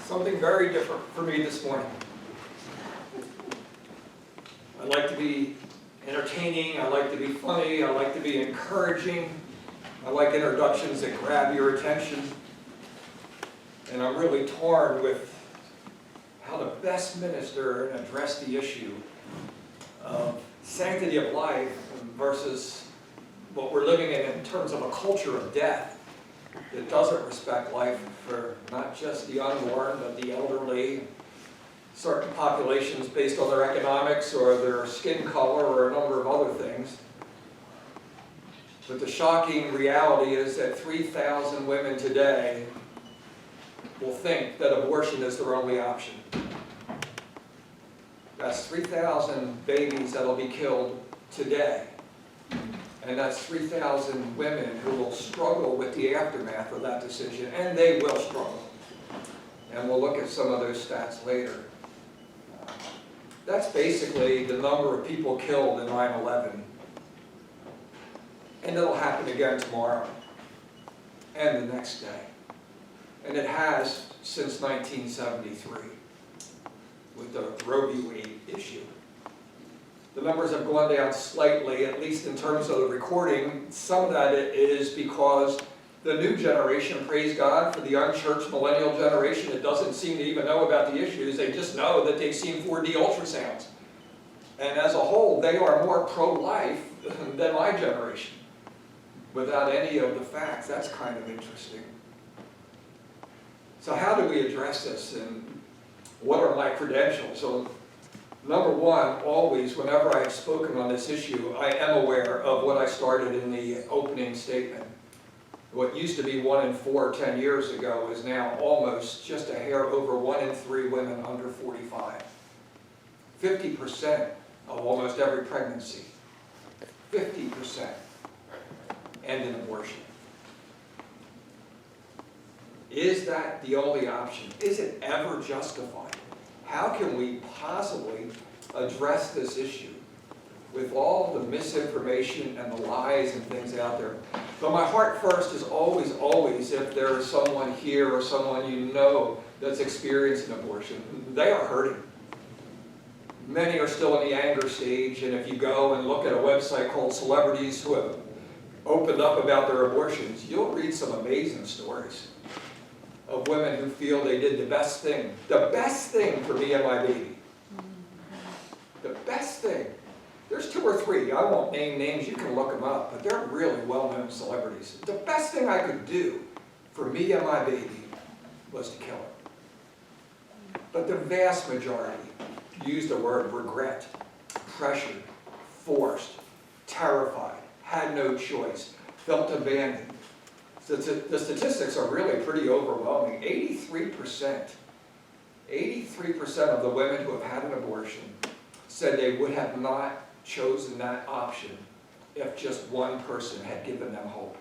something very different for me this morning. I like to be entertaining, I like to be funny, I like to be encouraging, I like introductions that grab your attention, and I'm really torn with how to best minister and address the issue of sanctity of life versus what we're living in terms of a culture of death that doesn't respect life for not just the unborn, but the elderly, certain populations based on their economics or their skin color or a number of other things. But the shocking reality is that 3,000 women today will think that abortion is their only option. That's 3,000 babies that will be killed today. And that's 3,000 women who will struggle with the aftermath of that decision, and they will struggle. And we'll look at some of those stats later. That's basically the number of people killed in 9/11. And it'll happen again tomorrow, and the next day. And it has since 1973 with the Roe v. Wade issue. The numbers have gone down slightly, at least in terms of the recording. Some of that is because the new generation, praise God, for the unchurched millennial generation, it doesn't seem to even know about the issues. They just know that they've seen 4D ultrasounds. And as a whole, they are more pro-life than my generation, without any of the facts. That's kind of interesting. So how do we address this, and what are my credentials? So, number one, always, whenever I have spoken on this issue, I am aware of what I started in the opening statement. What used to be 1 in 4 10 years ago is now almost just a hair over 1 in 3 women under 45. 50% of almost every pregnancy, 50% end in abortion. Is that the only option? Is it ever justified? How can we possibly address this issue with all the misinformation and the lies and things out there? But my heart first is always, if there is someone here or someone you know that's experienced an abortion, they are hurting. Many are still in the anger stage, and if you go and look at a website called Celebrities Who Have Opened Up About Their Abortions, you'll read some amazing stories of women who feel they did the best thing for me and my baby. The best thing. There's 2 or 3, I won't name names, you can look them up, but they're really well-known celebrities. The best thing I could do for me and my baby was to kill her. But the vast majority used the word regret, pressured, forced, terrified, had no choice, felt abandoned. The statistics are really pretty overwhelming. 83% of the women who have had an abortion said they would have not chosen that option if just one person had given them hope.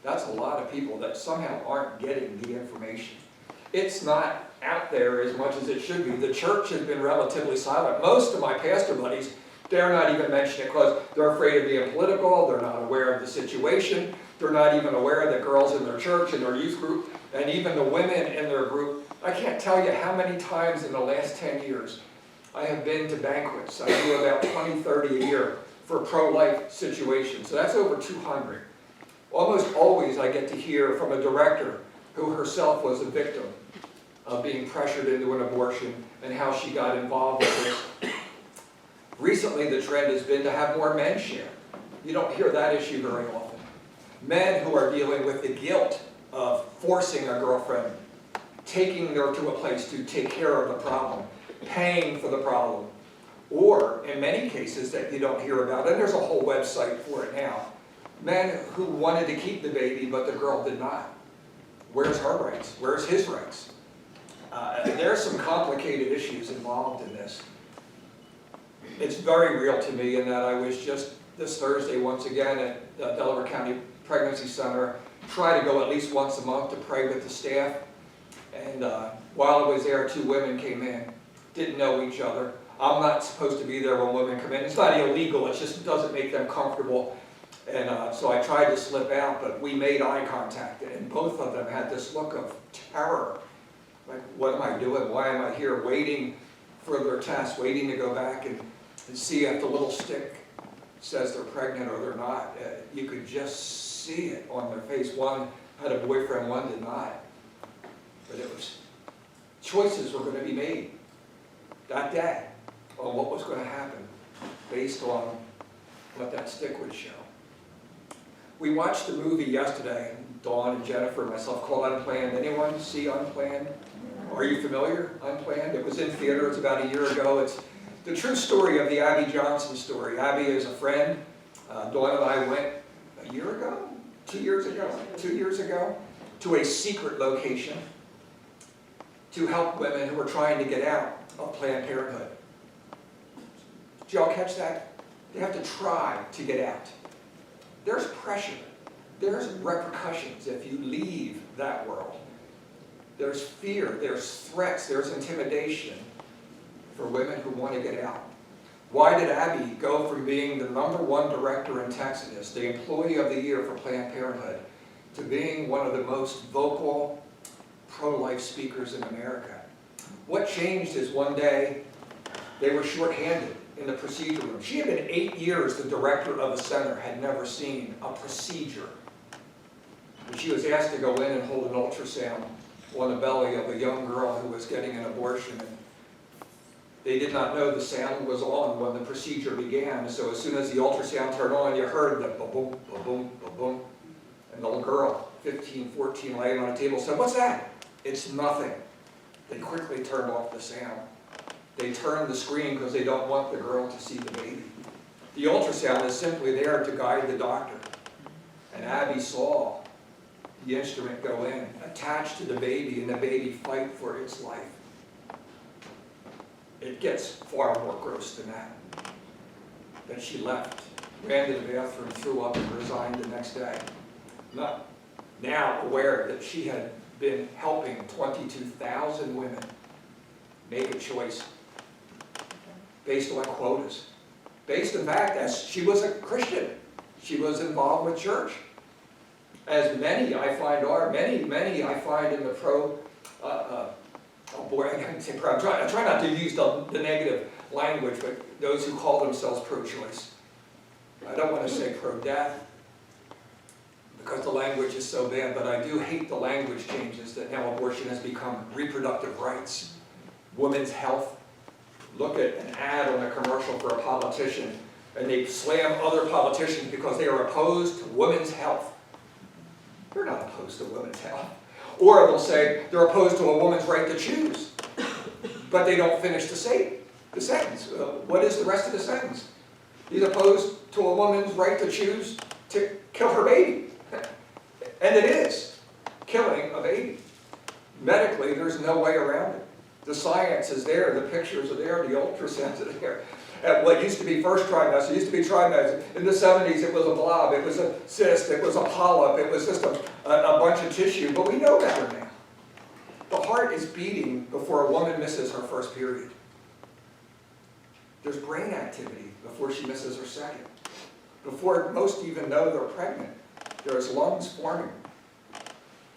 That's a lot of people that somehow aren't getting the information. It's not out there as much as it should be. The church has been relatively silent. Most of my pastor buddies, they're not even mentioning it because they're afraid of being political, they're not aware of the situation, they're not even aware that girls in their church, in their youth group, and even the women in their group. I can't tell you how many times in the last 10 years I have been to banquets. I do about 20, 30 a year for pro-life situations. So that's over 200. Almost always I get to hear from a director who herself was a victim of being pressured into an abortion and how she got involved with this. Recently the trend has been to have more men share. You don't hear that issue very often. Men who are dealing with the guilt of forcing a girlfriend, taking her to a place to take care of the problem, paying for the problem, or in many cases that you don't hear about, and there's a whole website for it now, men who wanted to keep the baby but the girl did not. Where's her rights? Where's his rights? There's some complicated issues involved in this. It's very real to me in that I was just this Thursday once again at the Delaware County Pregnancy Center, try to go at least once a month to pray with the staff. And while I was there, 2 women came in, didn't know each other. I'm not supposed to be there when women come in. It's not illegal, it just doesn't make them comfortable. And so I tried to slip out, but we made eye contact, and both of them had this look of terror. Like, what am I doing? Why am I here waiting for their test, waiting to go back and see if the little stick says they're pregnant or they're not? You could just see it on their face. One had a boyfriend, one did not. But it was, choices were going to be made that day on what was going to happen based on what that stick would show. We watched the movie yesterday, Dawn and Jennifer and myself, called Unplanned. Anyone see Unplanned? Are you familiar? Unplanned? It was in theaters about a year ago. It's the true story of the Abby Johnson story. Abby is a friend. Dawn and I went a year ago? 2 years ago? 2 years ago? To a secret location to help women who were trying to get out of Planned Parenthood. Did y'all catch that? They have to try to get out. There's pressure. There's repercussions if you leave that world. There's fear, there's threats, there's intimidation for women who want to get out. Why did Abby go from being the #1 director in Texas, the employee of the year for Planned Parenthood, to being one of the most vocal pro-life speakers in America? What changed is one day they were shorthanded in the procedure room. She had been 8 years the director of the center, had never seen a procedure. And she was asked to go in and hold an ultrasound on the belly of a young girl who was getting an abortion. And they did not know the sound was on when the procedure began. So as soon as the ultrasound turned on, you heard the ba-boom, ba-boom, ba-boom. And the little girl, 15, 14, laying on a table, said, "What's that?" "It's nothing." They quickly turned off the sound. They turned the screen because they don't want the girl to see the baby. The ultrasound is simply there to guide the doctor. And Abby saw the instrument go in, attached to the baby, and the baby fight for its life. It gets far more gross than that. Then she left, ran to the bathroom, threw up, and resigned the next day. Now aware that she had been helping 22,000 women make a choice based on quotas. Based, in fact, as she was a Christian. She was involved with church. As many I find are, many I find in the I try not to use the negative language, but those who call themselves pro-choice. I don't want to say pro-death, because the language is so bad, but I do hate the language changes that now abortion has become reproductive rights, women's health. Look at an ad on a commercial for a politician, and they slam other politicians because they are opposed to women's health. They're not opposed to women's health. Or they'll say they're opposed to a woman's right to choose, but they don't finish the sentence. What is the rest of the sentence? He's opposed to a woman's right to choose to kill her baby. And it is killing a baby. Medically, there's no way around it. The science is there, the pictures are there, the ultrasounds are there. At what used to be first trimester, used to be trimester. In the 70s, it was a blob, it was a cyst, it was a polyp, it was just a bunch of tissue, but we know better now. The heart is beating before a woman misses her first period. There's brain activity before she misses her second. Before most even know they're pregnant, there's lungs forming.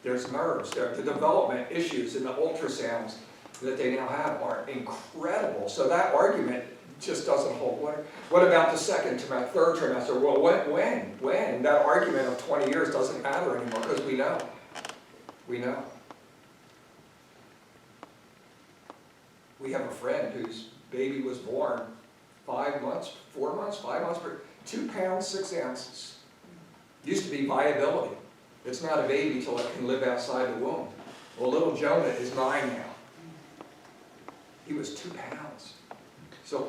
There's nerves. The development issues in the ultrasounds that they now have are incredible. So that argument just doesn't hold water. What about the second trimester, third trimester? Well, when? That argument of 20 years doesn't matter anymore because we know. We know. We have a friend whose baby was born 5 months, 4 months, 5 months, 2 pounds, 6 ounces. Used to be viability. It's not a baby till it can live outside the womb. Well, little Jonah is 9 now. He was 2 pounds. So at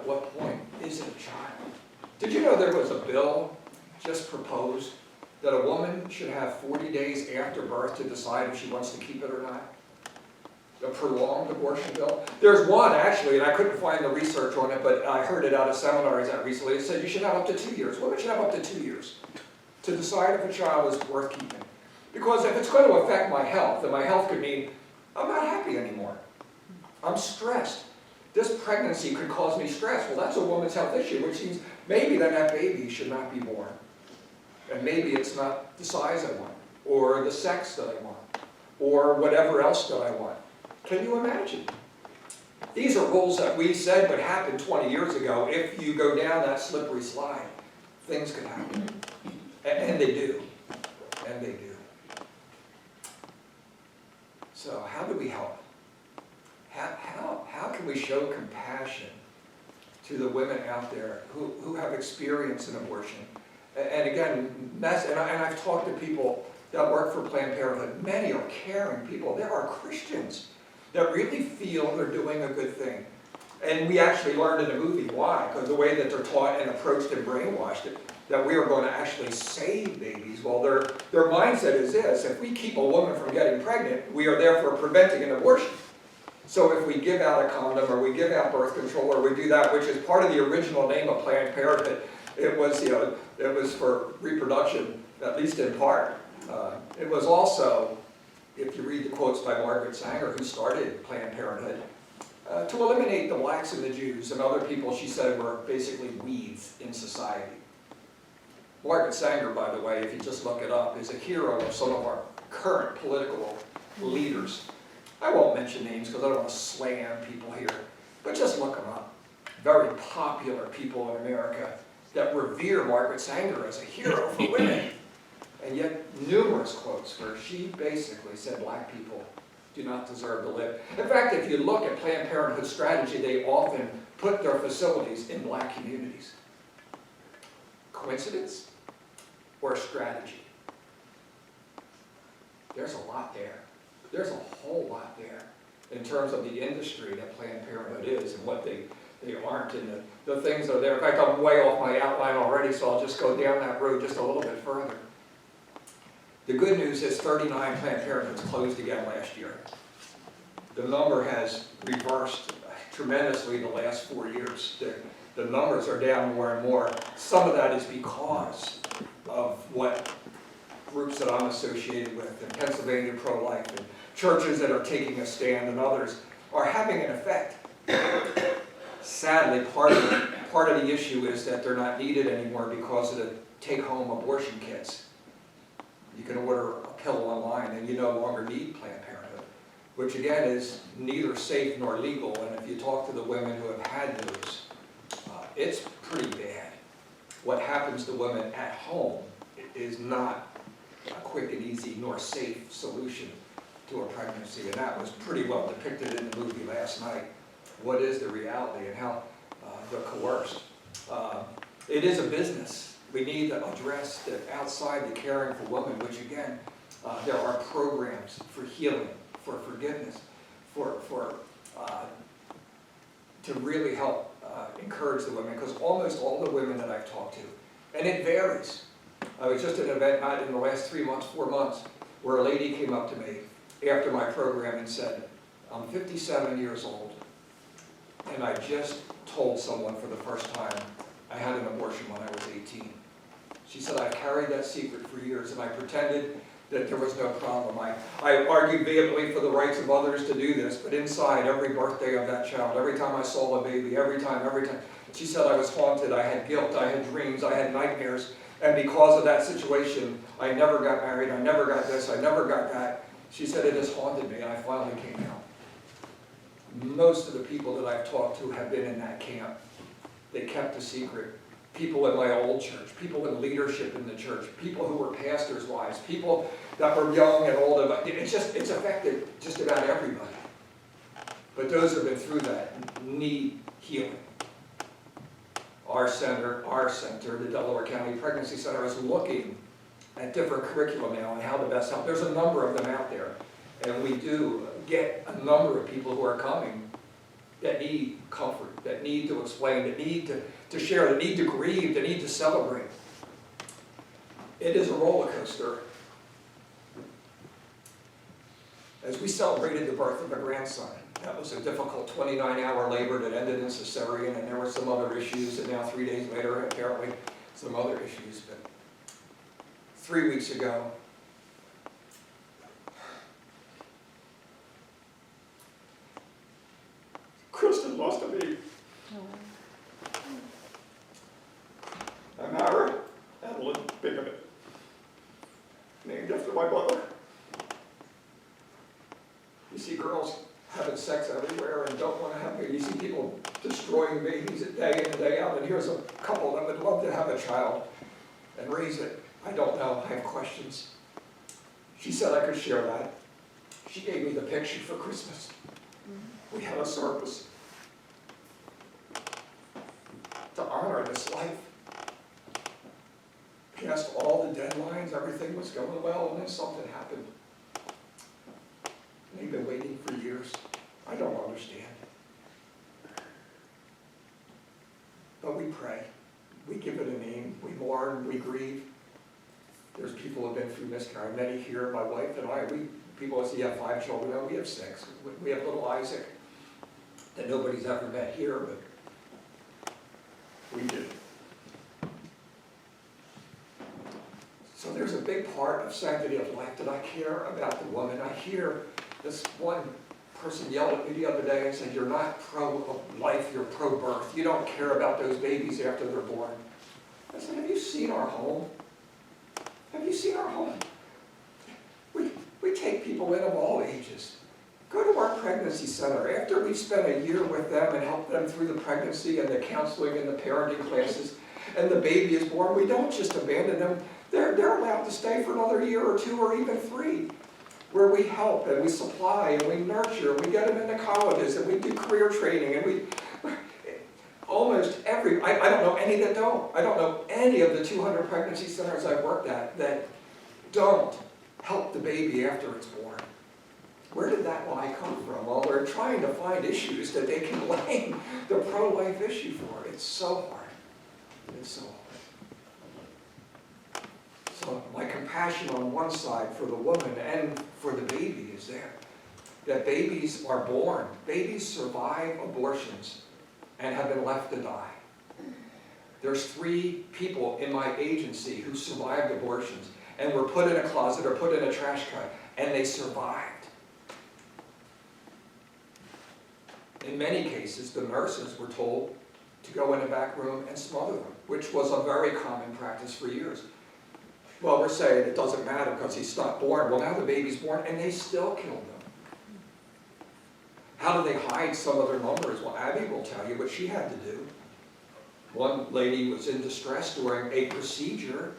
what point is it a child? Did you know there was a bill just proposed that a woman should have 40 days after birth to decide if she wants to keep it or not? A prolonged abortion bill. There's one actually, and I couldn't find the research on it, but I heard it out of seminars that recently. It said you should have up to 2 years. Women should have up to 2 years to decide if a child is worth keeping. Because if it's going to affect my health, then my health could mean I'm not happy anymore. I'm stressed. this pregnancy could cause me stress. Well, that's a woman's health issue, which means maybe then that baby should not be born. And maybe it's not the size I want, or the sex that I want, or whatever else that I want. Can you imagine? These are rules that we said would happen 20 years ago. If you go down that slippery slide, things could happen. And they do. And they do. So how do we help? How can we show compassion to the women out there who have experienced an abortion? And again, I've talked to people that work for Planned Parenthood. Many are caring people. There are Christians that really feel they're doing a good thing. And we actually learned in the movie why, because the way that they're taught and approached and brainwashed it, that we are going to actually save babies. Well, their mindset is this: if we keep a woman from getting pregnant, we are therefore preventing an abortion. So if we give out a condom, or we give out birth control, or we do that, which is part of the original name of Planned Parenthood, it was for reproduction, at least in part. It was also, if you read the quotes by Margaret Sanger, who started Planned Parenthood, to eliminate the blacks and the Jews and other people she said were basically weeds in society. Margaret Sanger, by the way, if you just look it up, is a hero of some of our current political leaders. I won't mention names because I don't want to slam people here, but just look them up. Very popular people in America that revere Margaret Sanger as a hero for women. And yet numerous quotes where she basically said black people do not deserve to live. In fact, if you look at Planned Parenthood's strategy, they often put their facilities in black communities. Coincidence or strategy? There's a lot there. There's a whole lot there in terms of the industry that Planned Parenthood is and what they aren't, and the things that are there. In fact, I'm way off my outline already, so I'll just go down that road just a little bit further. The good news is 39 Planned Parenthoods closed again last year. The number has reversed tremendously the last 4 years. The numbers are down more and more. Some of that is because of what groups that I'm associated with, and Pennsylvania Pro-Life, and churches that are taking a stand, and others are having an effect. Sadly, part of the issue is that they're not needed anymore because of the take-home abortion kits. You can order a pill online and you no longer need Planned Parenthood, which again is neither safe nor legal. And if you talk to the women who have had those, it's pretty bad. What happens to women at home is not a quick and easy nor safe solution to a pregnancy, and that was pretty well depicted in the movie last night. What is the reality and how they're coerced. It is a business. We need to address that outside the caring for women, which again, there are programs for healing, for forgiveness, to really help encourage the women, because almost all the women that I've talked to, and it varies. I was just at an event, not in the last 3 months, 4 months, where a lady came up to me after my program and said, I'm 57 years old, and I just told someone for the first time I had an abortion when I was 18. She said, I carried that secret for years, and I pretended that there was no problem. I argued vehemently for the rights of others to do this, but inside every birthday of that child, every time I saw a baby, every time, she said I was haunted, I had guilt, I had dreams, I had nightmares, and because of that situation, I never got married, I never got this, I never got that. She said it has haunted me, and I finally came out. Most of the people that I've talked to have been in that camp. They kept a secret. People in my old church, people in leadership in the church, people who were pastors' wives, people that were young and old. It's affected just about everybody. But those who have been through that need healing. Our center, the Delaware County Pregnancy Center, is looking at different curriculum now and how to best help. There's a number of them out there. And we do get a number of people who are coming that need comfort, that need to explain, that need to share, that need to grieve, that need to celebrate. It is a roller coaster. As we celebrated the birth of a grandson, that was a difficult 29-hour labor that ended in cesarean, and there were some other issues, and now 3 days later, apparently, some other issues. But 3 weeks ago, Kristen lost a baby. I married Evelyn Bingaman, named after my mother. You see girls having sex everywhere and don't want to have babies. You see people destroying babies day in and day out, and here's a couple that would love to have a child and raise it. I don't know, I have questions. She said I could share that. She gave me the picture for Christmas. We had a service to honor this life. Past all the deadlines, everything was going well, and then something happened. And they've been waiting for years. I don't understand. But we pray. We give it a name. We mourn. We grieve. There's people who have been through miscarriage. Many here, my wife and I, people say you have 5 children. No, we have 6. We have little Isaac that nobody's ever met here, but we do. So there's a big part of sanctity of life that I care about the woman. I hear this one person yelled at me the other day and said, you're not pro-life, you're pro-birth. You don't care about those babies after they're born. I said, have you seen our home? Have you seen our home? We take people in of all ages. Go to our pregnancy center. After we've spent a year with them and helped them through the pregnancy and the counseling and the parenting classes, and the baby is born, we don't just abandon them. They're allowed to stay for another year or 2 or even 3, where we help and we supply and we nurture and we get them into colleges and we do career training and we almost every, I don't know any that don't. I don't know any of the 200 pregnancy centers I've worked at that don't help the baby after it's born. Where did that lie come from? Well, they're trying to find issues that they can blame the pro-life issue for. It's so hard. It's so hard. So my compassion on one side for the woman and for the baby is there. That babies are born. Babies survive abortions and have been left to die. There's 3 people in my agency who survived abortions and were put in a closet or put in a trash can, and they survived. In many cases, the nurses were told to go in a back room and smother them, which was a very common practice for years. Well, we're saying it doesn't matter because he's not born. Well, now the baby's born, and they still killed them. How do they hide some of their numbers? Well, Abby will tell you what she had to do. One lady was in distress during a procedure,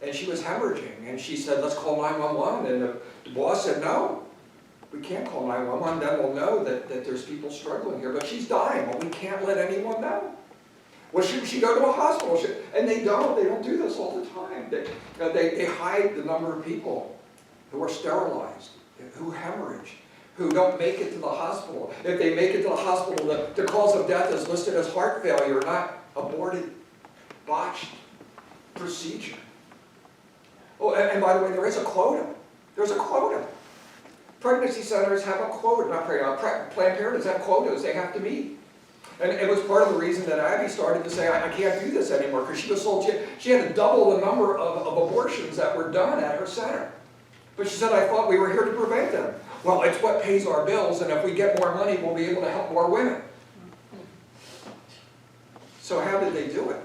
and she was hemorrhaging, and she said, let's call 911, and the boss said, no, we can't call 911, then we'll know that there's people struggling here, but she's dying, well, we can't let anyone know. Well, should she go to a hospital? And they don't do this all the time. They hide the number of people who are sterilized, who hemorrhage, who don't make it to the hospital. If they make it to the hospital, the cause of death is listed as heart failure, not aborted, botched procedure. Oh, and by the way, there is a quota. There's a quota. Pregnancy centers have a quota, Planned Parenthoods have quotas they have to meet. And it was part of the reason that Abby started to say, I can't do this anymore, because she was told she had to double the number of abortions that were done at her center. But she said, I thought we were here to prevent them. Well, it's what pays our bills, and if we get more money, we'll be able to help more women. So how did they do it?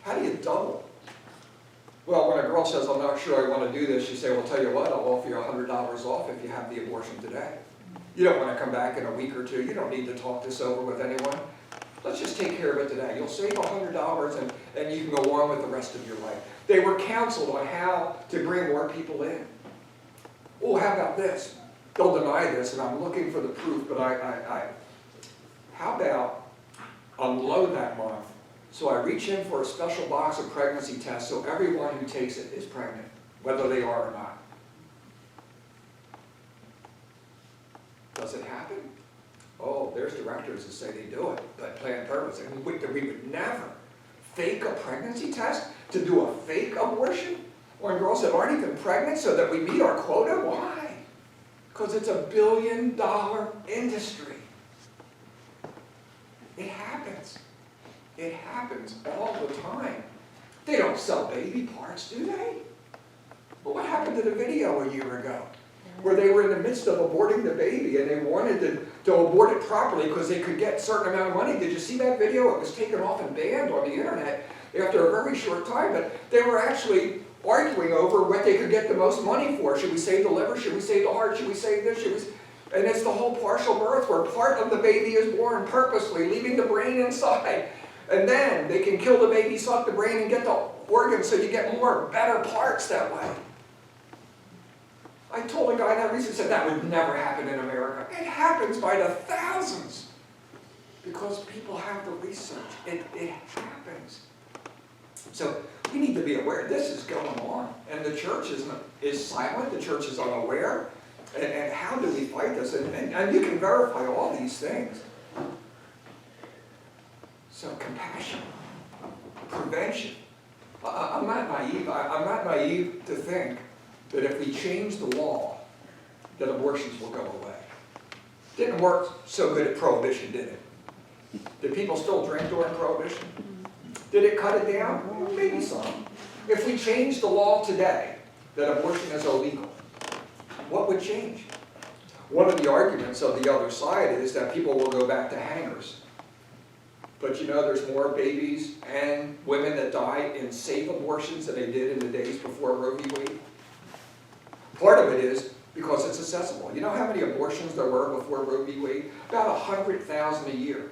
How do you double? Well, when a girl says, I'm not sure I want to do this, you say, well, tell you what, I'll offer you $100 off if you have the abortion today. You don't want to come back in a week or 2. You don't need to talk this over with anyone. Let's just take care of it today. You'll save $100 and you can go on with the rest of your life. They were counseled on how to bring more people in. Oh, how about this? They'll deny this, and I'm looking for the proof, but how about unload that month? So I reach in for a special box of pregnancy tests so everyone who takes it is pregnant, whether they are or not. Does it happen? Oh, there's directors that say they do it, but Planned Parenthood, and we would never fake a pregnancy test to do a fake abortion on girls that aren't even pregnant so that we meet our quota? Why? Because it's $1 billion industry. It happens. It happens all the time. They don't sell baby parts, do they? But what happened to the video a year ago? where they were in the midst of aborting the baby and they wanted to abort it properly because they could get a certain amount of money. Did you see that video? It was taken off and banned on the internet after a very short time, but they were actually arguing over what they could get the most money for. Should we save the liver? Should we save the heart? Should we save this? And it's the whole partial birth where part of the baby is born purposely, leaving the brain inside. And then they can kill the baby, suck the brain, and get the organs so you get more, better parts that way. I told a guy that recently, said that would never happen in America. It happens by the thousands because people have the research. It happens. So we need to be aware this is going on. And the church is silent. The church is unaware. And how do we fight this? And you can verify all these things. So compassion, prevention. I'm not naive. I'm not naive to think that if we change the law, that abortions will go away. Didn't work so good at Prohibition, did it? Did people still drink during Prohibition? Did it cut it down? Well, maybe some. If we change the law today that abortion is illegal, what would change? One of the arguments of the other side is that people will go back to hangers. But you know, there's more babies and women that die in safe abortions than they did in the days before Roe v. Wade. Part of it is because it's accessible. You know how many abortions there were before Roe v. Wade? About 100,000 a year.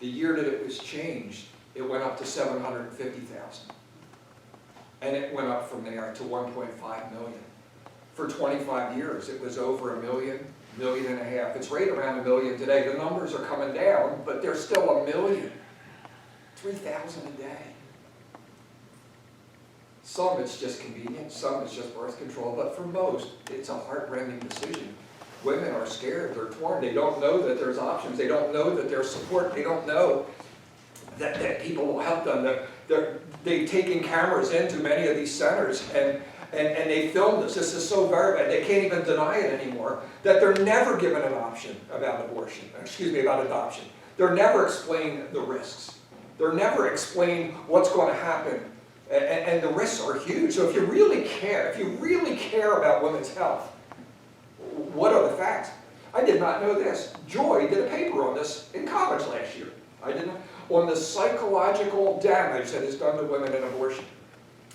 The year that it was changed, it went up to 750,000. And it went up from there to 1.5 million. For 25 years, it was over 1 million, 1.5 million. It's right around 1 million today. The numbers are coming down, but they're still 1 million. 3,000 a day. Some it's just convenient, some it's just birth control, but for most, it's a heart-rending decision. Women are scared, they're torn, they don't know that there's options, they don't know that there's support, they don't know that people will help them. They've taken cameras into many of these centers and they film this. This is so very bad, they can't even deny it anymore, that they're never given an option about about adoption. They're never explained the risks. They're never explained what's going to happen. And the risks are huge. So if you really care about women's health, what are the facts? I did not know this. Joy did a paper on this in college last year. I didn't know. On the psychological damage that is done to women in abortion.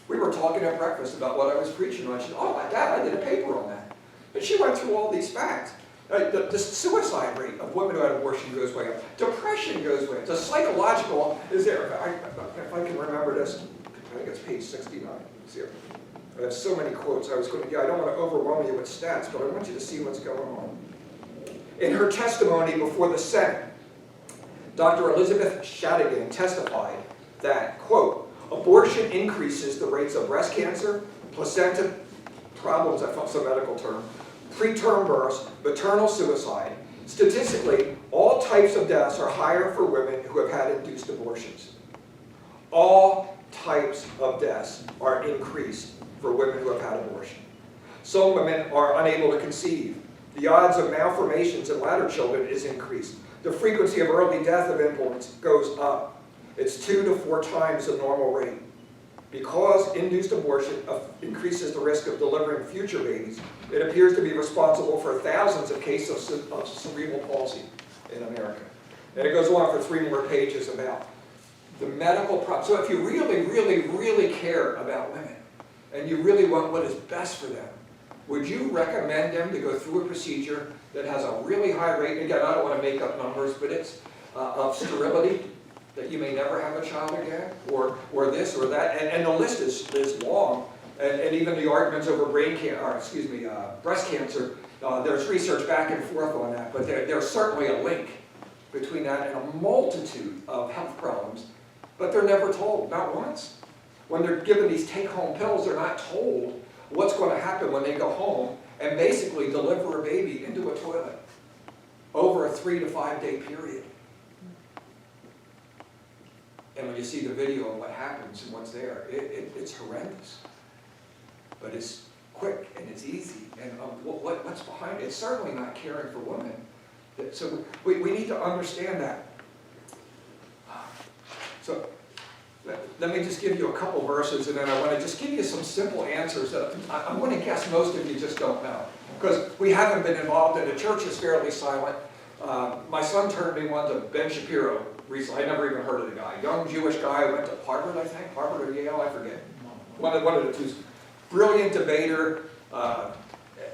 We were talking at breakfast about what I was preaching on. She said, oh my God, I did a paper on that. And she went through all these facts. The suicide rate of women who had abortion goes way up. Depression goes way up. The psychological is there. If I can remember this, I think it's page 69. Let's see here. I have so many quotes. I don't want to overwhelm you with stats, but I want you to see what's going on. In her testimony before the Senate, Dr. Elizabeth Shadigan testified that, quote, abortion increases the rates of breast cancer, placenta problems, that's a medical term, preterm births, maternal suicide. Statistically, all types of deaths are higher for women who have had induced abortions. All types of deaths are increased for women who have had abortion. Some women are unable to conceive. The odds of malformations in latter children is increased. The frequency of early death of infants goes up. It's 2 to 4 times the normal rate. Because induced abortion increases the risk of delivering future babies, it appears to be responsible for thousands of cases of cerebral palsy in America. And it goes on for 3 more pages about the medical problem. So if you really care about women, and you really want what is best for them, would you recommend them to go through a procedure that has a really high rate, again, I don't want to make up numbers, but it's of sterility, that you may never have a child again, or this or that, and the list is long, and even the arguments over breast cancer, there's research back and forth on that, but there's certainly a link between that and a multitude of health problems, but they're never told, not once. When they're given these take-home pills, they're not told what's going to happen when they go home and basically deliver a baby into a toilet over a 3 to 5 day period. And when you see the video of what happens and what's there, it's horrendous. But it's quick and it's easy. And what's behind it? It's certainly not caring for women. So we need to understand that. So Let me just give you a couple verses, and then I want to just give you some simple answers that I'm going to guess most of you just don't know. Because we haven't been involved, and the church is fairly silent. My son turned me on to Ben Shapiro recently. I never even heard of the guy. Young Jewish guy who went to Harvard, I think. Harvard or Yale, I forget. One of the two. Brilliant debater,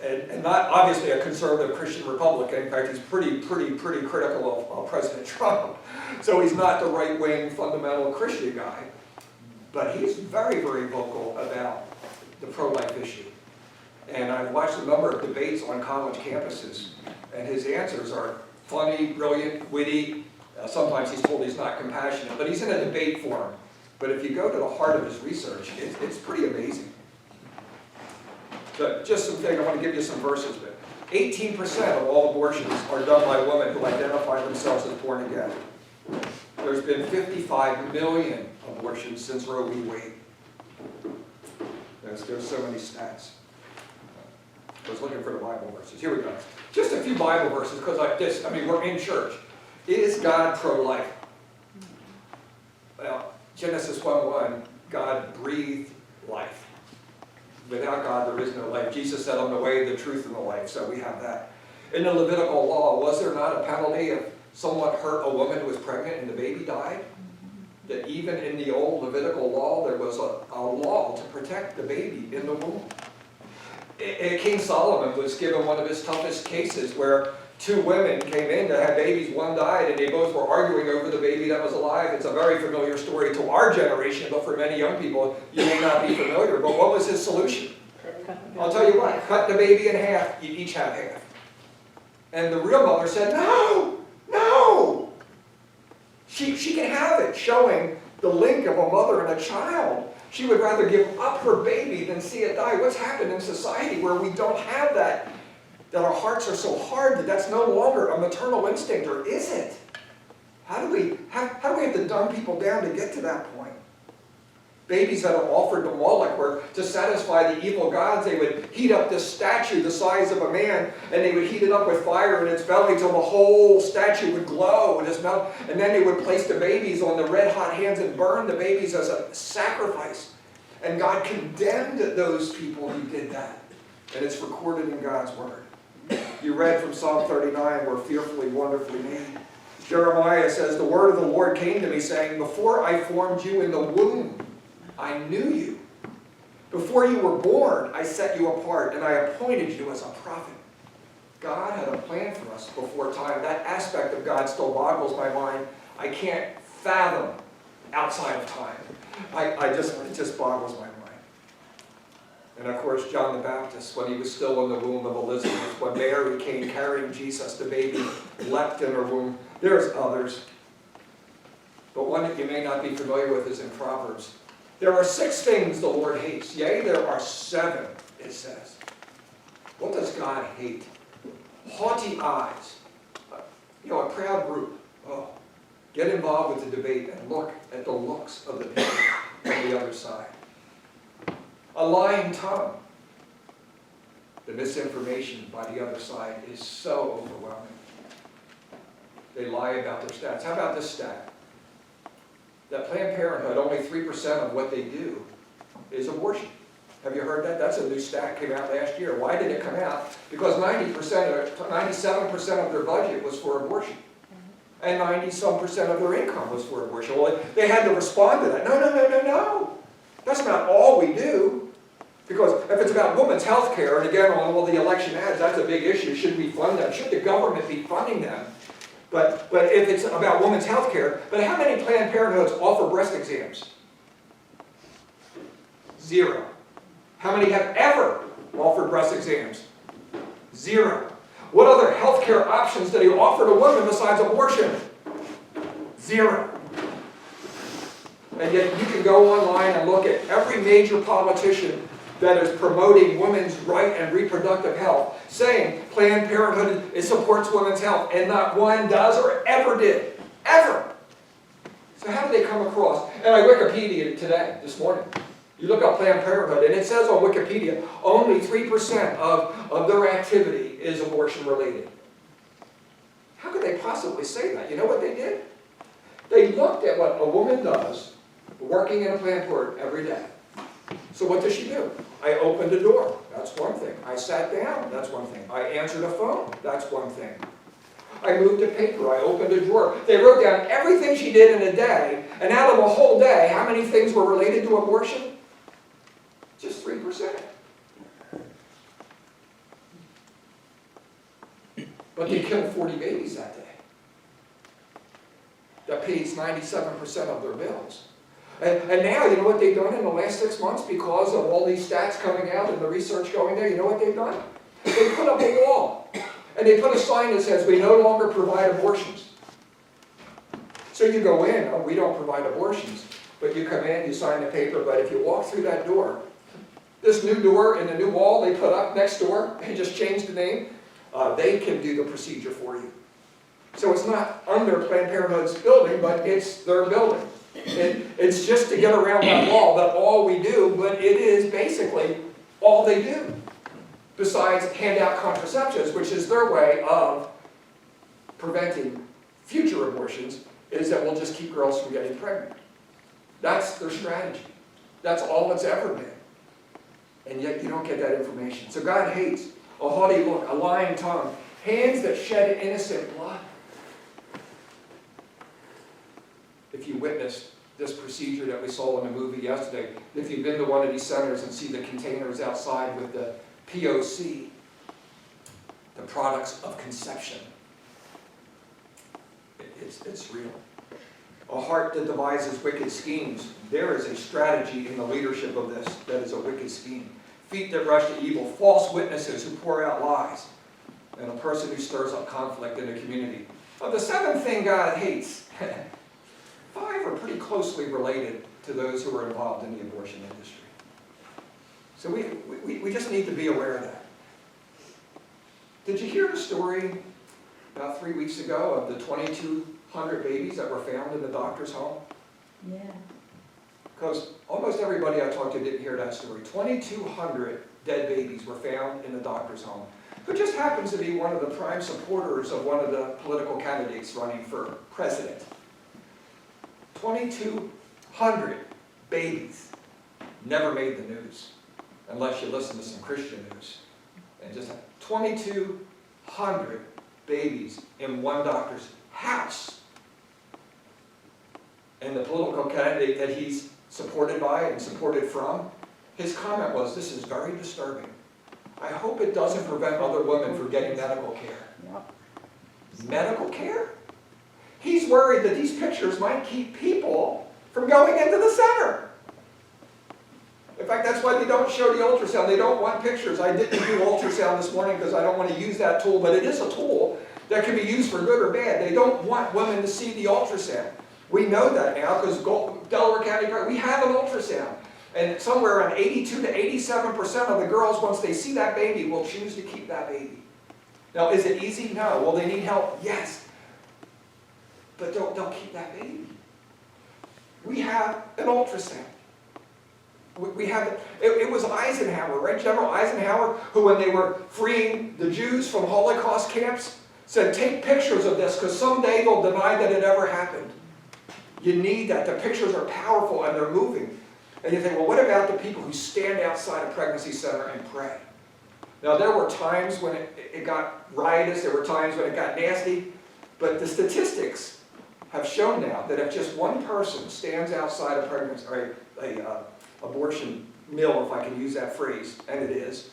and not obviously a conservative Christian Republican. In fact, he's pretty critical of President Trump. So he's not the right-wing fundamental Christian guy. But he's very vocal about the pro-life issue. And I've watched a number of debates on college campuses, and his answers are funny, brilliant, witty. Sometimes he's told he's not compassionate, but he's in a debate forum. But if you go to the heart of his research, it's pretty amazing. So just some things, I want to give you some verses. But 18% of all abortions are done by women who identify themselves as born again. There's been 55 million abortions since Roe v. Wade. There's so many stats. I was looking for the Bible verses. Here we go. Just a few Bible verses, because we're in church. Is God pro-life? Well, Genesis 1:1, God breathed life. Without God, there is no life. Jesus said, I'm the way, the truth, and the life. So we have that. In the Levitical law, was there not a penalty if someone hurt a woman who was pregnant and the baby died? That even in the old Levitical law, there was a law to protect the baby in the womb. King Solomon was given one of his toughest cases where two women came in to have babies, one died, and they both were arguing over the baby that was alive. It's a very familiar story to our generation, but for many young people, you may not be familiar. But what was his solution? I'll tell you what, cut the baby in half, you each have half. And the real mother said, no, no. She can have it, showing the link of a mother and a child. She would rather give up her baby than see it die. What's happened in society where we don't have that? That our hearts are so hard that that's no longer a maternal instinct, or is it? How do we have to dumb people down to get to that point? Babies that are offered to Moloch, where to satisfy the evil gods, they would heat up this statue the size of a man, and they would heat it up with fire in its belly till the whole statue would glow in its mouth, and then they would place the babies on the red-hot hands and burn the babies as a sacrifice. And God condemned those people who did that, and it's recorded in God's Word. You read from Psalm 39, we're fearfully, wonderfully made. Jeremiah says, the word of the Lord came to me, saying, before I formed you in the womb, I knew you. Before you were born, I set you apart, and I appointed you as a prophet. God had a plan for us before time. That aspect of God still boggles my mind. I can't fathom outside of time. It just boggles my mind. And of course, John the Baptist, when he was still in the womb of Elizabeth, when Mary came carrying Jesus, the baby leapt in her womb. There's others. But one that you may not be familiar with is in Proverbs. There are 6 things the Lord hates. Yea, there are 7, it says. What does God hate? Haughty eyes. A proud group. Oh, get involved with the debate and look at the looks of the people on the other side. A lying tongue. The misinformation by the other side is so overwhelming. They lie about their stats. How about this stat? That Planned Parenthood, only 3% of what they do is abortion. Have you heard that? That's a new stat, came out last year. Why did it come out? Because 97% of their budget was for abortion. And 90-some% of their income was for abortion. Well, they had to respond to that. No. That's not all we do. Because if it's about women's health care, and again, on all the election ads, that's a big issue. Should we fund them? Should the government be funding them? But if it's about women's health care, but how many Planned Parenthoods offer breast exams? 0. How many have ever offered breast exams? 0. What other health care options do they offer to women besides abortion? 0. And yet you can go online and look at every major politician that is promoting women's right and reproductive health, saying Planned Parenthood supports women's health, and not one does or ever did. Ever! So how do they come across? And I Wikipedia today, this morning. You look up Planned Parenthood, and it says on Wikipedia, only 3% of their activity is abortion-related. How could they possibly say that? You know what they did? They looked at what a woman does working in a Planned Parenthood every day. So what does she do? I opened a door. That's one thing. I sat down. That's one thing. I answered a phone. That's one thing. I moved a paper. I opened a drawer. They wrote down everything she did in a day, and out of a whole day, how many things were related to abortion? Just 3%. But they killed 40 babies that day. That pays 97% of their bills. And now, you know what they've done in the last 6 months because of all these stats coming out and the research going there? You know what they've done? They put up a wall. And they put a sign that says, we no longer provide abortions. So you go in, oh, we don't provide abortions. But you come in, you sign the paper, but if you walk through that door, this new door and the new wall they put up next door, they just changed the name, they can do the procedure for you. So it's not under Planned Parenthood's building, but it's their building. It's just to get around that wall, that all we do, but it is basically all they do. Besides hand out contraceptives, which is their way of preventing future abortions, is that we'll just keep girls from getting pregnant. That's their strategy. That's all it's ever been. And yet you don't get that information. So God hates a haughty look, a lying tongue, hands that shed innocent blood. If you witnessed this procedure that we saw in the movie yesterday, if you've been to one of these centers and see the containers outside with the POC, the products of conception, it's real. A heart that devises wicked schemes. There is a strategy in the leadership of this that is a wicked scheme. Feet that rush to evil, false witnesses who pour out lies, and a person who stirs up conflict in the community. But the seventh thing God hates, 5 are pretty closely related to those who are involved in the abortion industry. So we just need to be aware of that. Did you hear the story about 3 weeks ago of the 2,200 babies that were found in the doctor's home? Yeah. Because almost everybody I talked to didn't hear that story. 2,200 dead babies were found in the doctor's home, who just happens to be one of the prime supporters of one of the political candidates running for president. 2,200 babies never made the news, unless you listen to some Christian news. And just 2,200 babies in one doctor's house. And the political candidate that he's supported by and supported from, his comment was, this is very disturbing. I hope it doesn't prevent other women from getting medical care. Yep. Medical care? He's worried that these pictures might keep people from going into the center. In fact, that's why they don't show the ultrasound. They don't want pictures. I didn't do ultrasound this morning because I don't want to use that tool, but it is a tool that can be used for good or bad. They don't want women to see the ultrasound. We know that now because Delaware County, we have an ultrasound. And somewhere around 82 to 87% of the girls, once they see that baby, will choose to keep that baby. Now, is it easy? No. Will they need help? Yes. But don't keep that baby. We have an ultrasound. We have it was Eisenhower, right? General Eisenhower, who when they were freeing the Jews from Holocaust camps, said, take pictures of this because someday they'll deny that it ever happened. You need that. The pictures are powerful and they're moving. And you think, well, what about the people who stand outside a pregnancy center and pray? Now, there were times when it got riotous. There were times when it got nasty. But the statistics have shown now that if just one person stands outside a pregnancy, or a abortion mill, if I can use that phrase, and it is,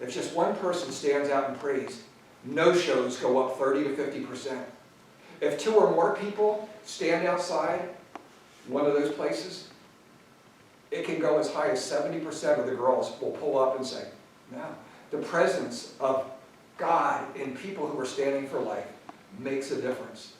if just one person stands out and prays, no-shows go up 30 to 50%. If 2 or more people stand outside one of those places, it can go as high as 70% of the girls will pull up and say, no. The presence of God in people who are standing for life makes a difference.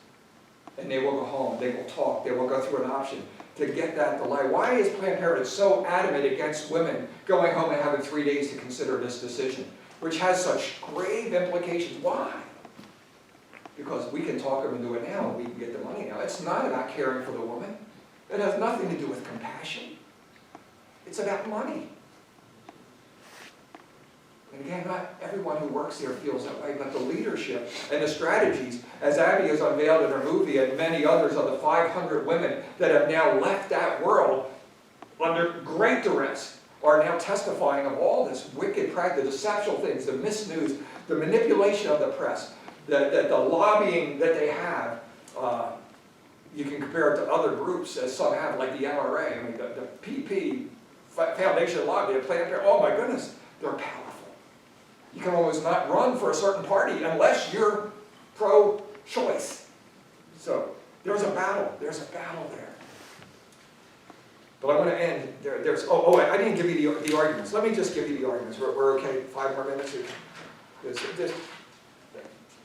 And they will go home, they will talk, they will go through an option to get that to life. Why is Planned Parenthood so adamant against women going home and having 3 days to consider this decision, which has such grave implications? Why? Because we can talk them into it now and we can get the money now. It's not about caring for the woman. It has nothing to do with compassion. It's about money. And again, not everyone who works there feels that way, but the leadership and the strategies, as Abby has unveiled in her movie, and many others of the 500 women that have now left that world under great duress, are now testifying of all this wicked practice, the deceptional things, the misnews, the manipulation of the press, the lobbying that they have. You can compare it to other groups, as some have, like the NRA, I mean, the PP, Foundation Lobby, the Planned Parenthood. Oh my goodness, they're powerful. You can almost not run for a certain party unless you're pro-choice. So there's a battle there. But I want to end, I didn't give you the arguments. Let me just give you the arguments. We're okay, 5 more minutes?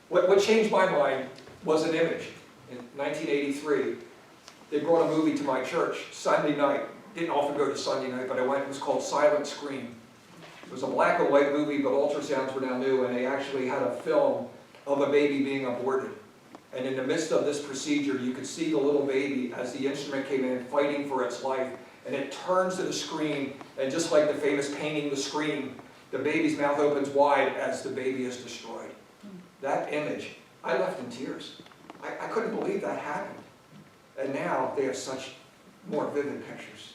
What changed my mind was an image. In 1983, they brought a movie to my church Sunday night. Didn't often go to Sunday night, but I went. It was called Silent Scream. It was a black and white movie, but ultrasounds were now new, and they actually had a film of a baby being aborted. And in the midst of this procedure, you could see the little baby as the instrument came in fighting for its life. And it turns to the screen, and just like the famous painting, The Scream, the baby's mouth opens wide as the baby is destroyed. That image, I left in tears. I couldn't believe that happened. And now they have such more vivid pictures.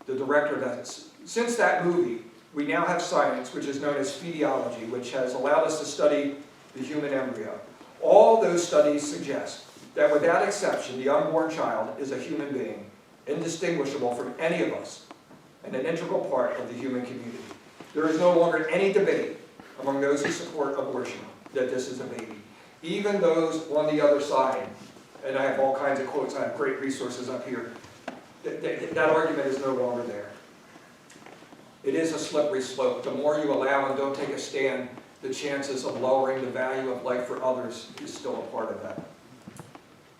The director does it. Since that movie, we now have science, which is known as fetiology, which has allowed us to study the human embryo. All those studies suggest that without exception, the unborn child is a human being, indistinguishable from any of us, and an integral part of the human community. There is no longer any debate among those who support abortion that this is a baby. Even those on the other side, and I have all kinds of quotes, I have great resources up here, that argument is no longer there. It is a slippery slope. The more you allow and don't take a stand, the chances of lowering the value of life for others is still a part of that.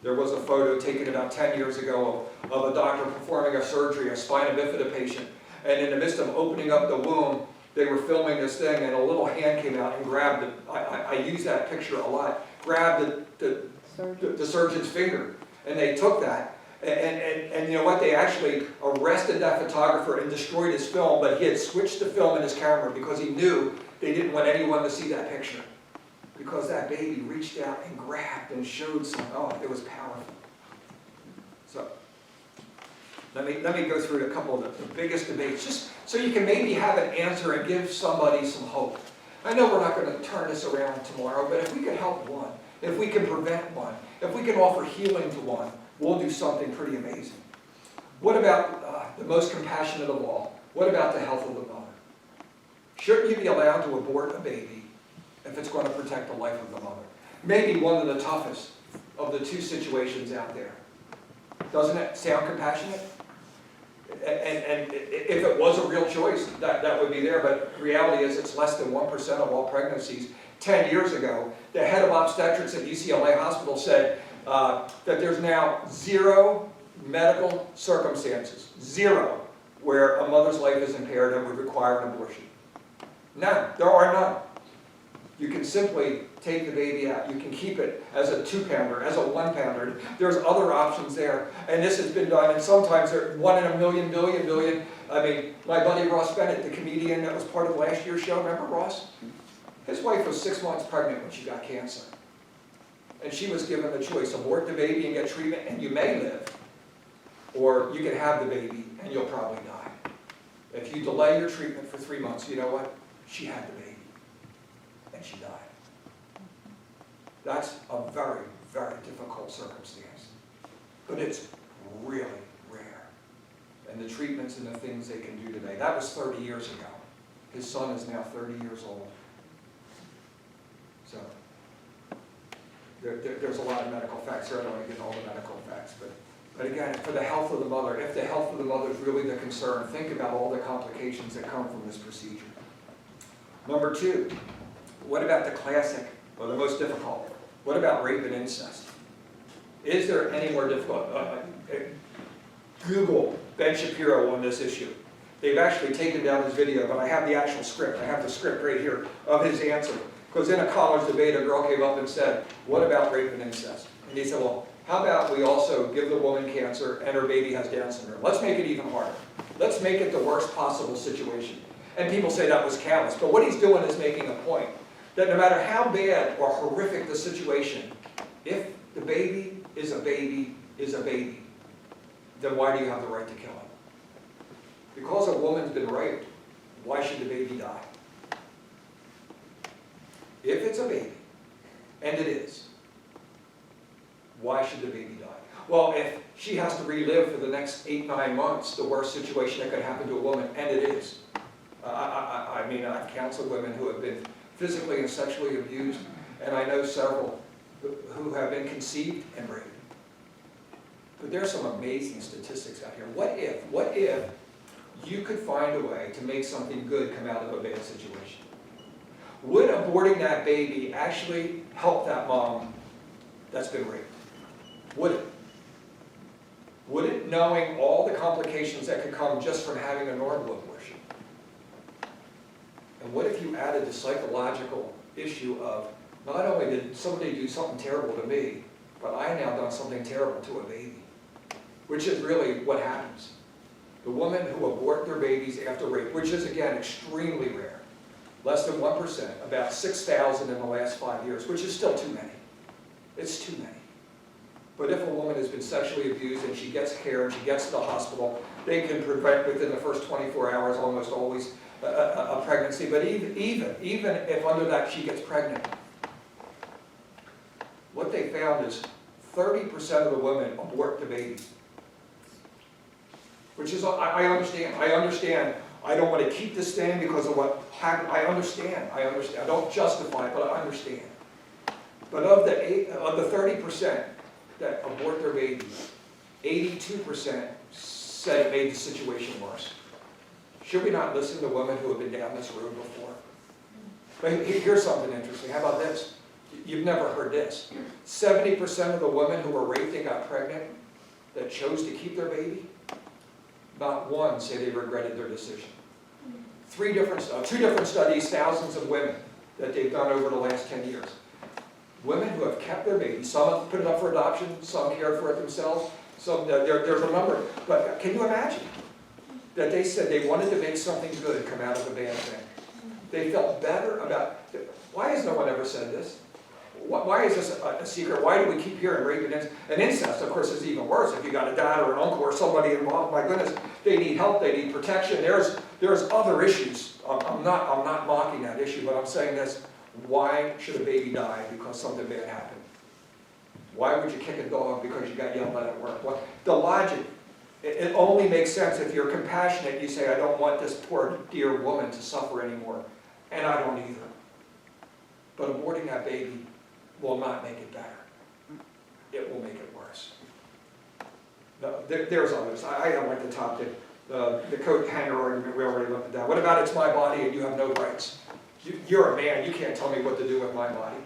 There was a photo taken about 10 years ago of a doctor performing a surgery, a spina bifida patient, and in the midst of opening up the womb, they were filming this thing, and a little hand came out and grabbed it. I use that picture a lot. Grabbed the surgeon's finger, and they took that, and you know what? They actually arrested that photographer and destroyed his film, but he had switched the film in his camera because he knew they didn't want anyone to see that picture. Because that baby reached out and grabbed and showed some, it was powerful. So, let me go through a couple of the biggest debates, just so you can maybe have an answer and give somebody some hope. I know we're not going to turn this around tomorrow, but if we can help one, if we can prevent one, if we can offer healing to one, we'll do something pretty amazing. What about the most compassionate of all? What about the health of the mother? Shouldn't you be allowed to abort a baby if it's going to protect the life of the mother? Maybe one of the toughest of the two situations out there. Doesn't it sound compassionate? And if it was a real choice, that would be there, but reality is it's less than 1% of all pregnancies. 10 years ago, the head of obstetrics at UCLA Hospital said that there's now 0 medical circumstances, 0, where a mother's life is impaired and would require an abortion. None. There are none. You can simply take the baby out. You can keep it as a 2-pounder, as a 1-pounder. There's other options there. And this has been done, and sometimes they're 1 in a million, billion. I mean, my buddy Ross Bennett, the comedian that was part of last year's show, remember Ross? His wife was 6 months pregnant when she got cancer. And she was given the choice, abort the baby and get treatment, and you may live. Or you can have the baby, and you'll probably die. If you delay your treatment for 3 months, you know what? She had the baby. And she died. That's a very, very difficult circumstance. But it's really rare. And the treatments and the things they can do today. That was 30 years ago. His son is now 30 years old. So, there's a lot of medical facts here. I don't want to get all the medical facts. But again, for the health of the mother, if the health of the mother is really the concern, think about all the complications that come from this procedure. Number 2. What about the classic, or the most difficult? What about rape and incest? Is there any more difficult? Google Ben Shapiro on this issue. They've actually taken down his video, but I have the actual script. I have the script right here of his answer. Because in a college debate, a girl came up and said, what about rape and incest? And he said, well, how about we also give the woman cancer and her baby has Down syndrome? Let's make it even harder. Let's make it the worst possible situation. And people say that was callous. But what he's doing is making a point that no matter how bad or horrific the situation, if the baby is a baby, then why do you have the right to kill it? Because a woman's been raped, why should the baby die? If it's a baby, and it is, why should the baby die? Well, if she has to relive for the next 8-9 months the worst situation that could happen to a woman, and it is. I mean, I've counseled women who have been physically and sexually abused, and I know several who have been conceived and raped. But there's some amazing statistics out here. What if you could find a way to make something good come out of a bad situation? Would aborting that baby actually help that mom that's been raped? Would it? Would it, knowing all the complications that could come just from having a normal abortion? And what if you added the psychological issue of, not only did somebody do something terrible to me, but I now done something terrible to a baby? Which is really what happens. The women who abort their babies after rape, which is again extremely rare, less than 1%, about 6,000 in the last 5 years, which is still too many. It's too many. But if a woman has been sexually abused and she gets care and she gets to the hospital, they can prevent within the first 24 hours almost always a pregnancy. But even if under that she gets pregnant, what they found is 30% of the women abort the baby. Which is, I understand. I don't want to keep this thing because of what happened. I understand. I don't justify it, but I understand. But of the 30% that abort their babies, 82% said it made the situation worse. Should we not listen to women who have been down this road before? But here's something interesting. How about this? You've never heard this. 70% of the women who were raped and got pregnant that chose to keep their baby, not one say they regretted their decision. Two different studies, thousands of women that they've done over the last 10 years. Women who have kept their baby, some have put it up for adoption, some cared for it themselves, some, there's a number. But can you imagine that they said they wanted to make something good come out of a bad thing? They felt better about, why has no one ever said this? Why is this a secret? Why do we keep hearing rape and incest? Of course, is even worse. If you got a dad or an uncle or somebody involved, my goodness, they need help, they need protection. There's other issues. I'm not mocking that issue, but I'm saying this. Why should a baby die because something bad happened? Why would you kick a dog because you got yelled at at work? Well, the logic, it only makes sense if you're compassionate. You say, I don't want this poor dear woman to suffer anymore, and I don't either. But aborting that baby will not make it better. It will make it worse. No, there's others. I don't like to top the coat hanger argument. We already looked at that. What about it's my body and you have no rights? You're a man. You can't tell me what to do with my body.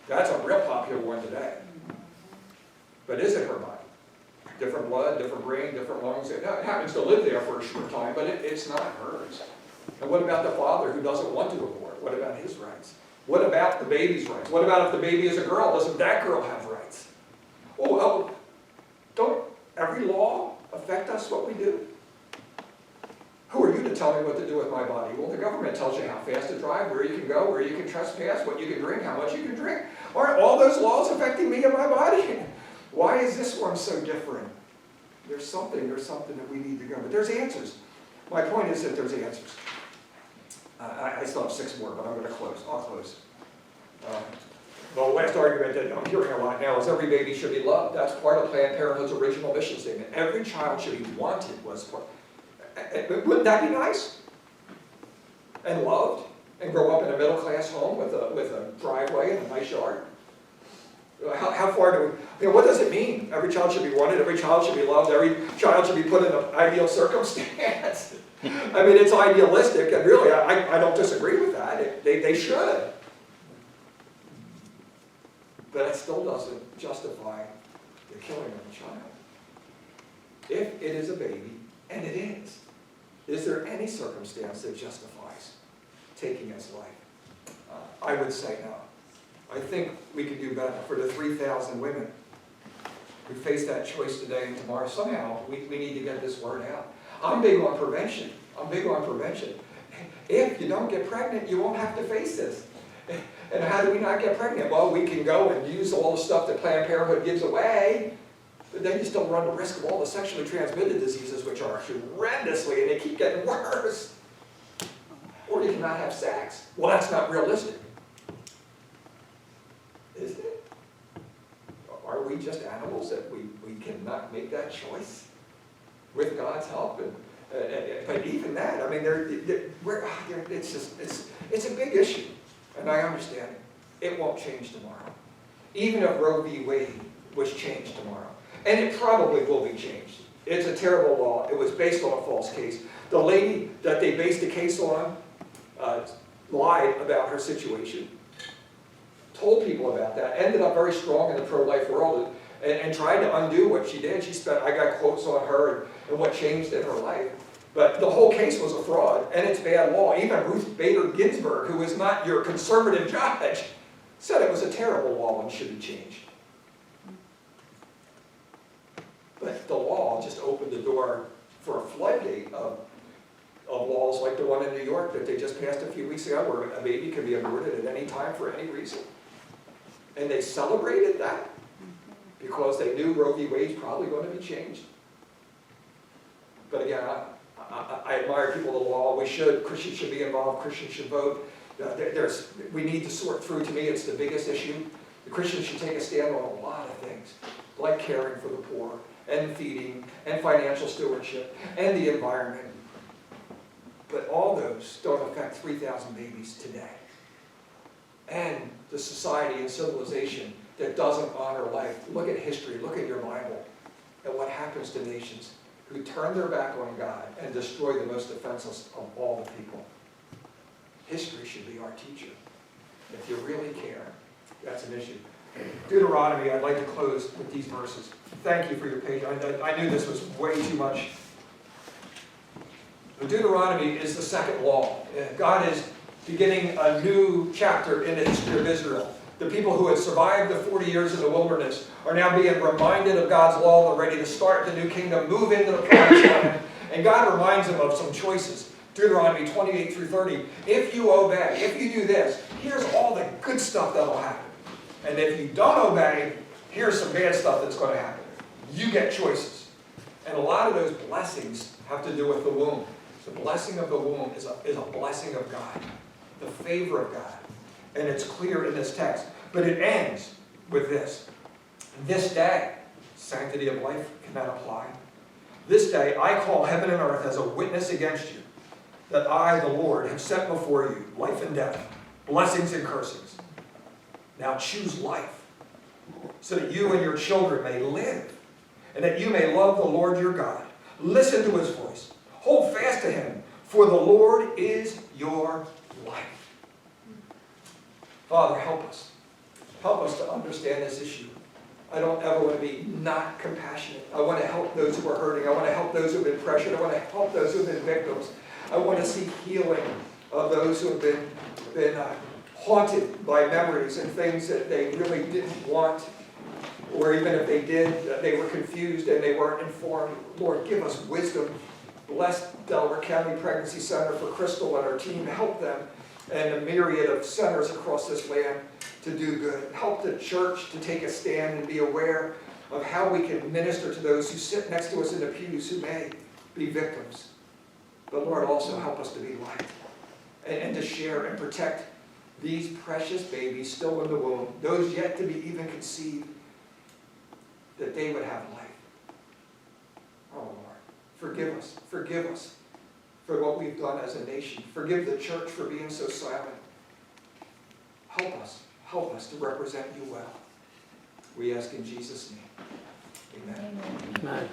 That's a real popular one today. But is it her body? Different blood, different brain, different lungs. It happens to live there for a short time, but it's not hers. And what about the father who doesn't want to abort? What about his rights? What about the baby's rights? What about if the baby is a girl? Doesn't that girl have rights? Oh, don't every law affect us, what we do? Who are you to tell me what to do with my body? Well, the government tells you how fast to drive, where you can go, where you can trespass, what you can drink, how much you can drink. Aren't all those laws affecting me and my body? Why is this one so different? There's something that we need to go. But there's answers. My point is that there's answers. I still have 6 more, but I'm going to close. I'll close. The last argument that I'm hearing a lot now is every baby should be loved. That's part of Planned Parenthood's original mission statement. Every child should be wanted was part. Wouldn't that be nice? And loved? And grow up in a middle-class home with a driveway and a nice yard? How far do we, what does it mean? Every child should be wanted, every child should be loved, every child should be put in an ideal circumstance. I mean, it's idealistic, and really, I don't disagree with that. They should. But it still doesn't justify the killing of a child. If it is a baby, and it is there any circumstance that justifies taking its life? I would say no. I think we could do better for the 3,000 women who face that choice today and tomorrow. Somehow, we need to get this word out. I'm big on prevention. If you don't get pregnant, you won't have to face this. And how do we not get pregnant? Well, we can go and use all the stuff that Planned Parenthood gives away, but then you still run the risk of all the sexually transmitted diseases, which are horrendously, and they keep getting worse. Or you cannot have sex. Well, that's not realistic. Isn't it? Are we just animals that we cannot make that choice with God's help? But even that, I mean, it's a big issue, and I understand it. It won't change tomorrow. Even if Roe v. Wade was changed tomorrow. And it probably will be changed. It's a terrible law. It was based on a false case. The lady that they based the case on lied about her situation, told people about that, ended up very strong in the pro-life world, and tried to undo what she did. I got quotes on her and what changed in her life. But the whole case was a fraud, and it's bad law. Even Ruth Bader Ginsburg, who is not your conservative judge, said it was a terrible law and should be changed. But the law just opened the door for a floodgate of laws like the one in New York that they just passed a few weeks ago, where a baby can be aborted at any time for any reason. And they celebrated that because they knew Roe v. Wade's probably going to be changed. But again, I admire people of the law. Christians should be involved. Christians should vote. We need to sort through. To me, it's the biggest issue. The Christians should take a stand on a lot of things, like caring for the poor, and feeding, and financial stewardship, and the environment. But all those don't affect 3,000 babies today. And the society and civilization that doesn't honor life. Look at history, look at your Bible, and what happens to nations who turn their back on God and destroy the most defenseless of all the people. History should be our teacher. If you really care, that's an issue. Deuteronomy, I'd like to close with these verses. Thank you for your patience. I knew this was way too much. But Deuteronomy is the second law. God is beginning a new chapter in the history of Israel. The people who had survived the 40 years in the wilderness are now being reminded of God's law. They're ready to start the new kingdom, move into the promised land. And God reminds them of some choices. Deuteronomy 28 through 30. If you obey, if you do this, here's all the good stuff that'll happen. And if you don't obey, here's some bad stuff that's going to happen. You get choices. And a lot of those blessings have to do with the womb. The blessing of the womb is a blessing of God. The favor of God. And it's clear in this text. But it ends with this. This day, sanctity of life cannot apply. This day, I call heaven and earth as a witness against you, that I, the Lord, have set before you life and death, blessings and cursings. Now choose life, so that you and your children may live, and that you may love the Lord your God. Listen to his voice. Hold fast to him, for the Lord is your life. Father, help us. Help us to understand this issue. I don't ever want to be not compassionate. I want to help those who are hurting. I want to help those who have been pressured. I want to help those who have been victims. I want to see healing of those who have been haunted by memories and things that they really didn't want. Or even if they did, they were confused and they weren't informed. Lord, give us wisdom. Bless Delaware County Pregnancy Center for Crystal and her team. Help them and a myriad of centers across this land to do good. Help the church to take a stand and be aware of how we can minister to those who sit next to us in the pews who may be victims. But Lord, also help us to be light and to share and protect these precious babies still in the womb, those yet to be even conceived, that they would have life. Oh Lord, forgive us for what we've done as a nation. Forgive the church for being so silent. Help us to represent you well. We ask in Jesus' name. Amen. Amen.